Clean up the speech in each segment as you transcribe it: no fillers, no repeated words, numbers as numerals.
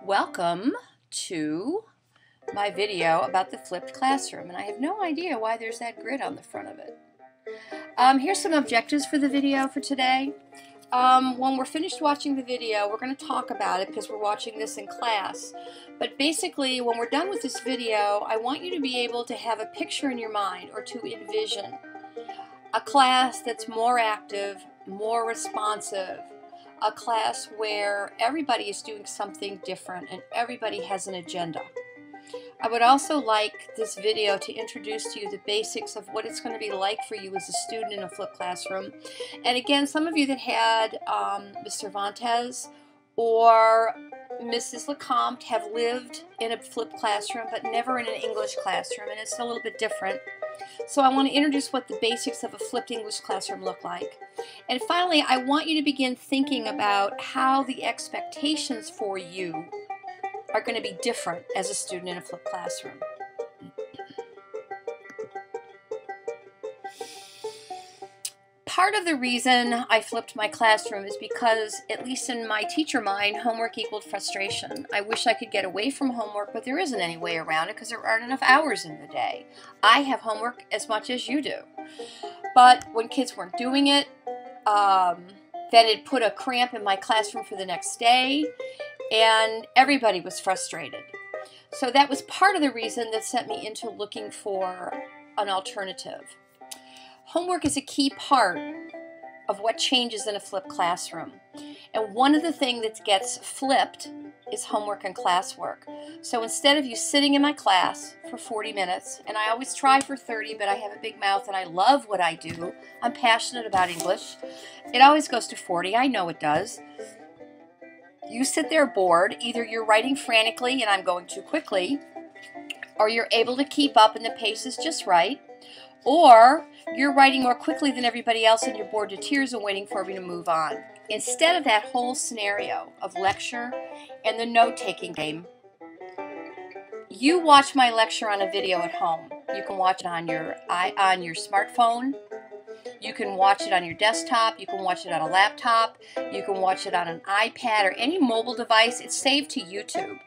Welcome to my video about the flipped classroom, and I have no idea why there's that grid on the front of it. Here's some objectives for the video for today. When we're finished watching the video, we're going to talk about it because we're watching this in class. But basically, when we're done with this video, I want you to be able to have a picture in your mind or to envision a class that's more active, more responsive, a class where everybody is doing something different and everybody has an agenda. I would also like this video to introduce to you the basics of what it's going to be like for you as a student in a flipped classroom. And again, some of you that had Ms. Cervantes or Mrs. Lecomte have lived in a flipped classroom, but never in an English classroom, and it's a little bit different. So I want to introduce what the basics of a flipped English classroom look like. And finally, I want you to begin thinking about how the expectations for you are going to be different as a student in a flipped classroom. Part of the reason I flipped my classroom is because, at least in my teacher mind, homework equaled frustration. I wish I could get away from homework, but there isn't any way around it because there aren't enough hours in the day. I have homework as much as you do. But when kids weren't doing it, then it put a cramp in my classroom for the next day, and everybody was frustrated. So that was part of the reason that sent me into looking for an alternative. Homework is a key part of what changes in a flipped classroom. And one of the things that gets flipped is homework and classwork. So instead of you sitting in my class for 40 minutes, and I always try for 30, but I have a big mouth and I love what I do, I'm passionate about English, it always goes to 40, I know it does. You sit there bored, either you're writing frantically and I'm going too quickly, or you're able to keep up and the pace is just right, or you're writing more quickly than everybody else and you're bored to tears and waiting for me to move on. Instead of that whole scenario of lecture and the note-taking game, you watch my lecture on a video at home. You can watch it on your smartphone. You can watch it on your desktop. You can watch it on a laptop. You can watch it on an iPad or any mobile device. It's saved to YouTube.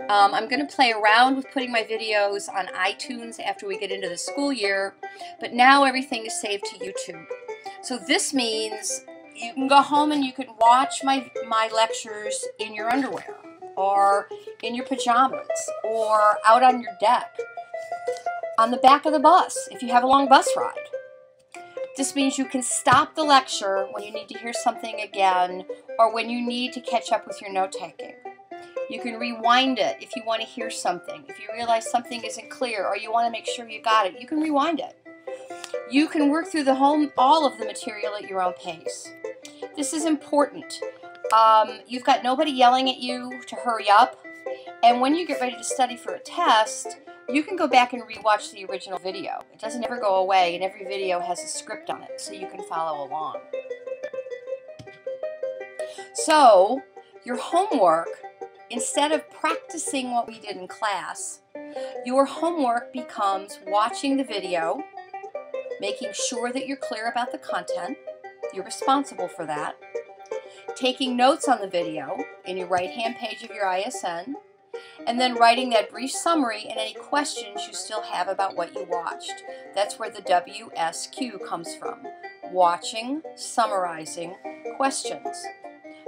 I'm going to play around with putting my videos on iTunes after we get into the school year, but now everything is saved to YouTube. So this means you can go home and you can watch my lectures in your underwear or in your pajamas or out on your deck, on the back of the bus if you have a long bus ride. This means you can stop the lecture when you need to hear something again or when you need to catch up with your note-taking. You can rewind it if you want to hear something. If you realize something isn't clear or you want to make sure you got it, you can rewind it. You can work through all of the material at your own pace. This is important. You've got nobody yelling at you to hurry up. And when you get ready to study for a test, you can go back and rewatch the original video. It doesn't ever go away, and every video has a script on it, so you can follow along. So, your homework, instead of practicing what we did in class, your homework becomes watching the video, making sure that you're clear about the content, you're responsible for that, taking notes on the video in your right-hand page of your ISN, and then writing that brief summary and any questions you still have about what you watched. That's where the WSQ comes from. Watching, summarizing, questions.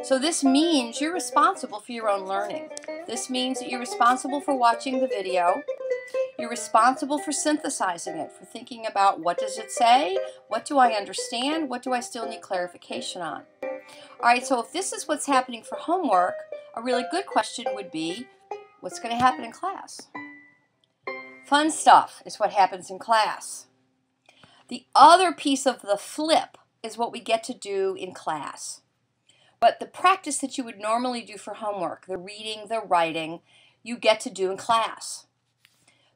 So this means you're responsible for your own learning. This means that you're responsible for watching the video. You're responsible for synthesizing it, for thinking about what does it say, what do I understand, what do I still need clarification on. Alright, so if this is what's happening for homework, a really good question would be, what's going to happen in class? Fun stuff is what happens in class. The other piece of the flip is what we get to do in class. But the practice that you would normally do for homework, the reading, the writing, you get to do in class.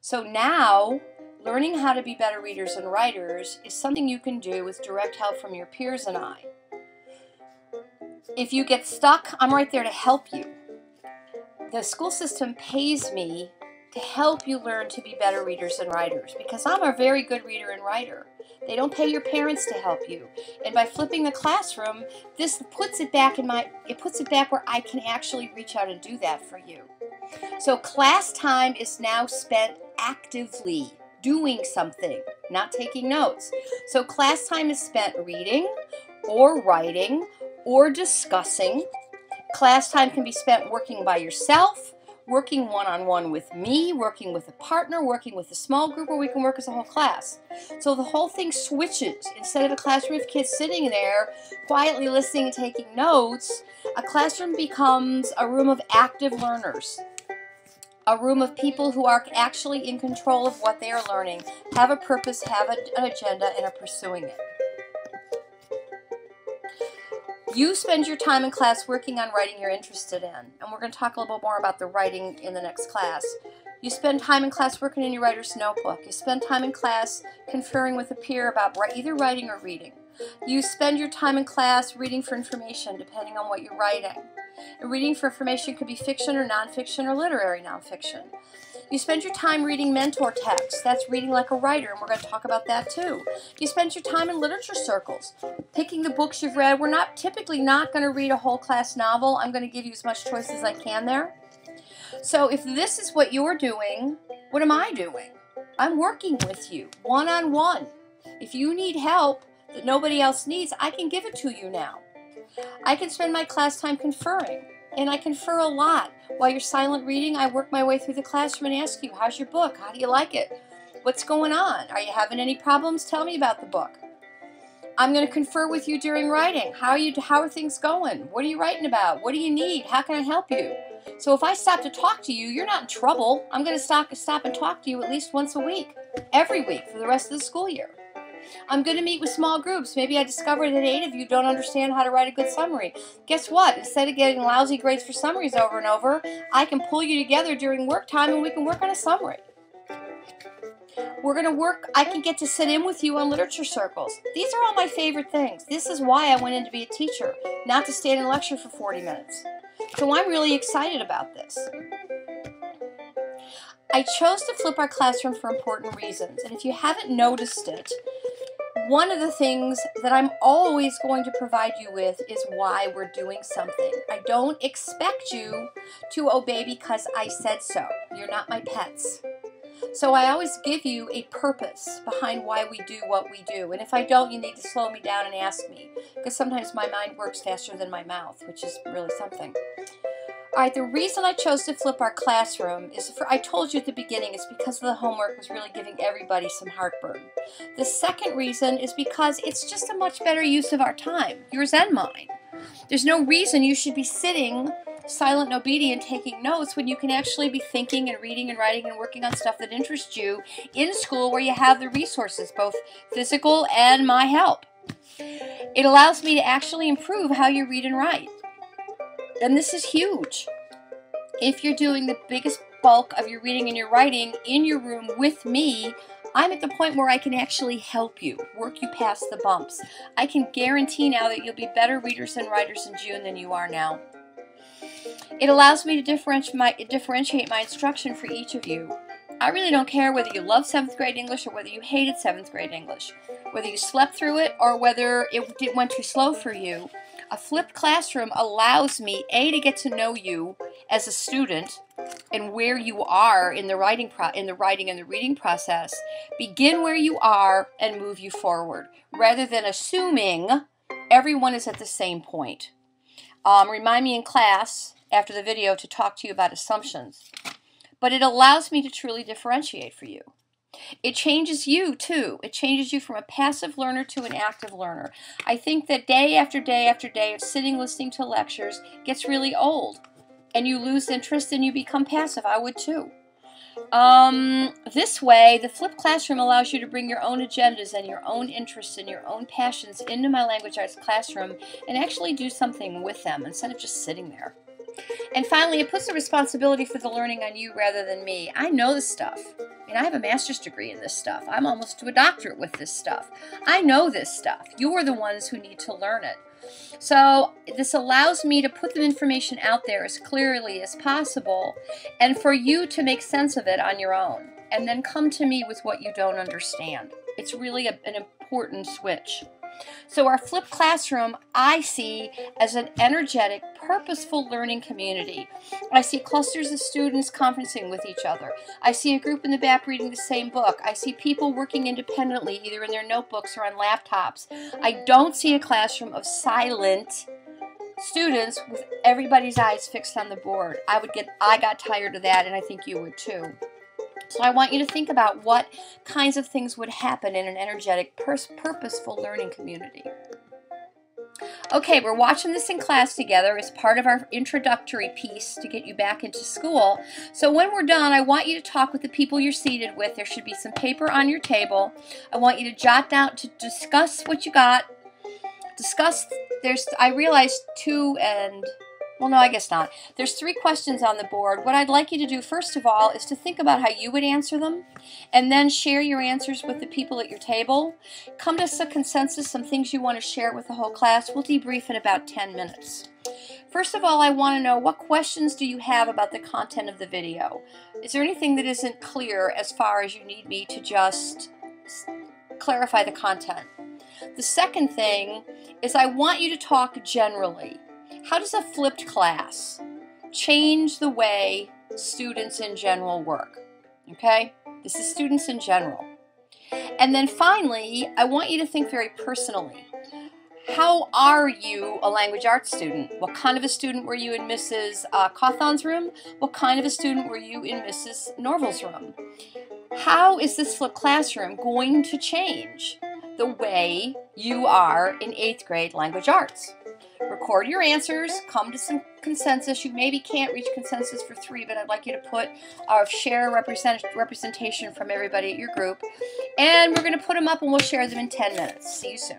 So now, learning how to be better readers and writers is something you can do with direct help from your peers and I. If you get stuck, I'm right there to help you. The school system pays me to help you learn to be better readers and writers, because I'm a very good reader and writer. They don't pay your parents to help you. And by flipping the classroom, this puts it back where I can actually reach out and do that for you. So class time is now spent actively doing something, not taking notes. So class time is spent reading or writing or discussing. Class time can be spent working by yourself, working one-on-one with me, working with a partner, working with a small group, or we can work as a whole class. So the whole thing switches. Instead of a classroom of kids sitting there quietly listening and taking notes, a classroom becomes a room of active learners. A room of people who are actually in control of what they are learning, have a purpose, have an agenda, and are pursuing it. You spend your time in class working on writing you're interested in, and we're going to talk a little bit more about the writing in the next class. You spend time in class working in your writer's notebook. You spend time in class conferring with a peer about either writing or reading. You spend your time in class reading for information, depending on what you're writing. And reading for information could be fiction or nonfiction or literary nonfiction. You spend your time reading mentor texts. That's reading like a writer, and we're going to talk about that too. You spend your time in literature circles, picking the books you've read. We're typically not going to read a whole class novel. I'm going to give you as much choice as I can there. So if this is what you're doing, what am I doing? I'm working with you, one-on-one. If you need help that nobody else needs, I can give it to you now. I can spend my class time conferring, and I confer a lot. While you're silent reading, I work my way through the classroom and ask you, how's your book? How do you like it? What's going on? Are you having any problems? Tell me about the book. I'm going to confer with you during writing. How are things going? What are you writing about? What do you need? How can I help you? So if I stop to talk to you, you're not in trouble. I'm going to stop and talk to you at least once a week, every week for the rest of the school year. I'm going to meet with small groups. Maybe I discovered that 8 of you don't understand how to write a good summary. Guess what? Instead of getting lousy grades for summaries over and over, I can pull you together during work time and we can work on a summary. We're going to work, I can get to sit in with you on literature circles. These are all my favorite things. This is why I went in to be a teacher, not to stand and lecture for 40 minutes. So I'm really excited about this. I chose to flip our classroom for important reasons, and if you haven't noticed it, one of the things that I'm always going to provide you with is why we're doing something. I don't expect you to obey because I said so. You're not my pets. So I always give you a purpose behind why we do what we do. And if I don't, you need to slow me down and ask me, because sometimes my mind works faster than my mouth, which is really something. All right, the reason I chose to flip our classroom is, I told you at the beginning, it's because the homework was really giving everybody some heartburn. The second reason is because it's just a much better use of our time, yours and mine. There's no reason you should be sitting silent and obedient taking notes when you can actually be thinking and reading and writing and working on stuff that interests you in school where you have the resources, both physical and my help. It allows me to actually improve how you read and write. And this is huge. If you're doing the biggest bulk of your reading and your writing in your room with me, I'm at the point where I can actually help you, work you past the bumps. I can guarantee now that you'll be better readers and writers in June than you are now. It allows me to differentiate my instruction for each of you. I really don't care whether you love 7th grade English or whether you hated 7th grade English, whether you slept through it or whether it went too slow for you. A flipped classroom allows me, A, to get to know you as a student and where you are in the writing and the reading process. Begin where you are and move you forward, rather than assuming everyone is at the same point. Remind me in class after the video to talk to you about assumptions. But it allows me to truly differentiate for you. It changes you, too. It changes you from a passive learner to an active learner. I think that day after day after day of sitting listening to lectures gets really old, and you lose interest and you become passive. I would, too. This way, the flipped classroom allows you to bring your own agendas and your own interests and your own passions into my language arts classroom and actually do something with them instead of just sitting there. And finally, it puts the responsibility for the learning on you rather than me. I know this stuff. And I have a master's degree in this stuff. I'm almost to a doctorate with this stuff. I know this stuff. You're the ones who need to learn it. So this allows me to put the information out there as clearly as possible and for you to make sense of it on your own and then come to me with what you don't understand. It's really an important switch. So our flipped classroom I see as an energetic, purposeful learning community. I see clusters of students conferencing with each other. I see a group in the back reading the same book. I see people working independently, either in their notebooks or on laptops. I don't see a classroom of silent students with everybody's eyes fixed on the board. I got tired of that, and I think you would too. So I want you to think about what kinds of things would happen in an energetic, purposeful learning community. Okay, we're watching this in class together as part of our introductory piece to get you back into school. So when we're done, I want you to talk with the people you're seated with. There should be some paper on your table. I want you to jot down to discuss what you got. I realized I guess not. There's 3 questions on the board. What I'd like you to do, first of all, is to think about how you would answer them, and then share your answers with the people at your table. Come to some consensus, some things you want to share with the whole class. We'll debrief in about 10 minutes. First of all, I want to know, what questions do you have about the content of the video? Is there anything that isn't clear as far as you need me to just clarify the content? The second thing is I want you to talk generally. How does a flipped class change the way students in general work? Okay? This is students in general. And then finally, I want you to think very personally. How are you a language arts student? What kind of a student were you in Mrs. Cawthon's room? What kind of a student were you in Mrs. Norval's room? How is this flipped classroom going to change the way you are in 8th grade language arts? Record your answers, come to some consensus. You maybe can't reach consensus for 3, but I'd like you to share representation from everybody at your group. And we're going to put them up and we'll share them in 10 minutes. See you soon.